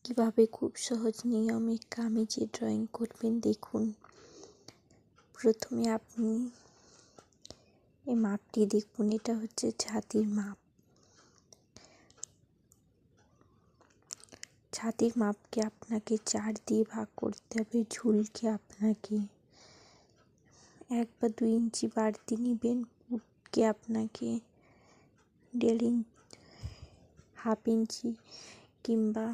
কিভাবে খুব সহজ নিয়মে কামিজে ড্রয়িং করবেন দেখুন। প্রথমে আপনি এই মাপটি দেখুন, এটা হচ্ছে ছাতির মাপ। ছাতির মাপকে আপনাকে 4 দিয়ে ভাগ করতে হবে। ঝুলকে আপনাকে 1 বা 2 ইঞ্চি বাড়তি নেবেন। পুটকে আপনাকে 1.5 ইঞ্চি, হাফ ইঞ্চি কিংবা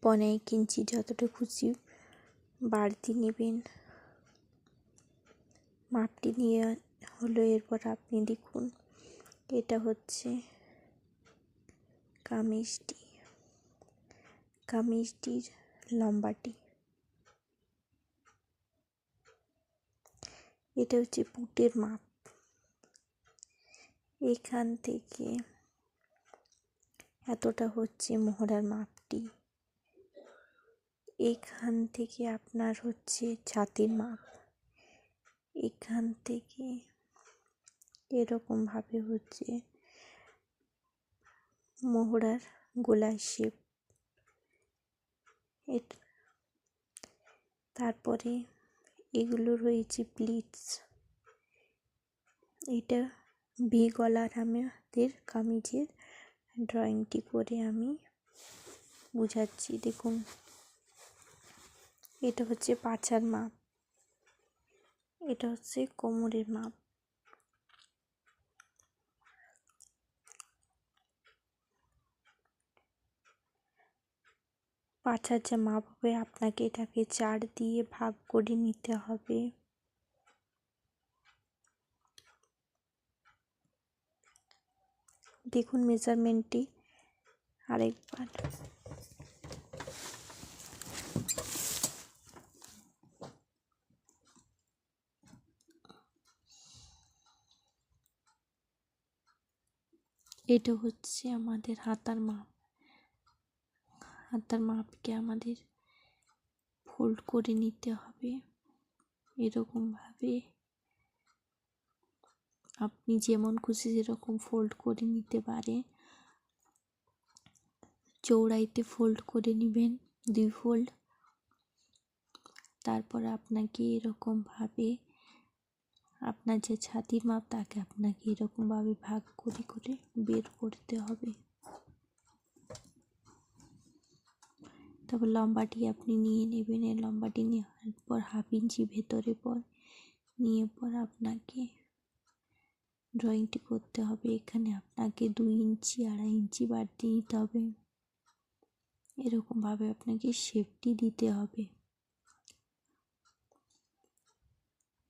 1.5 ইঞ্চি যতটা খুশি বাড়তি নেবেন। মাপটি নিয়ে হলো, এরপর আপনি দেখুন এটা হচ্ছে কামিজটির লম্বাটি। এটা হচ্ছে পুটের মাপ। এখান থেকে এতটা হচ্ছে মোহরার মাপটি। এখান থেকে আপনার হচ্ছে ছাতির মাপ। এখান থেকে এরকম ভাবে হচ্ছে মোহরার গলার শেপ। তারপরে এগুলো রয়েছে প্লিটস। এটা ভি গলার আমাদের কামিজের ড্রয়িংটি করে আমি বুঝাচ্ছি দেখুন। এটা হচ্ছে পাছার মাপ। এটা হচ্ছে কোমরের মাপ। পাছার যে মাপ হবে আপনাকে এটাকে 4 দিয়ে ভাগ করে নিতে হবে। দেখুন মেজারমেন্টটি আরেকবার। এটা হচ্ছে আমাদের হাতার মাপ। হাতার মাপকে আমাদের ফোল্ড করে নিতে হবে এরকম ভাবে। আপনি যেমন খুশি সেরকম ফোল্ড করে নিতে পারে। চৌড়াইতে ফোল্ড করে নেবেন 2 ফোল্ড। তারপর আপনাকে এরকম ভাবে আপনার যে ছাতির মাপ তাকে আপনাকে এরকম ভাবে ভাগ করে করে বের করতে হবে। তারপর লম্বাটি আপনি নিয়ে নেবেন। এই লম্বাটি নেওয়ার পর হাফ ইঞ্চি ভেতরে নিয়ে পর আপনাকে ড্রয়িংটি করতে হবে। এখানে আপনাকে 2 ইঞ্চি 2.5 ইঞ্চি বাড়তি নিতে হবে। এরকম ভাবে আপনাকে শেপটি দিতে হবে।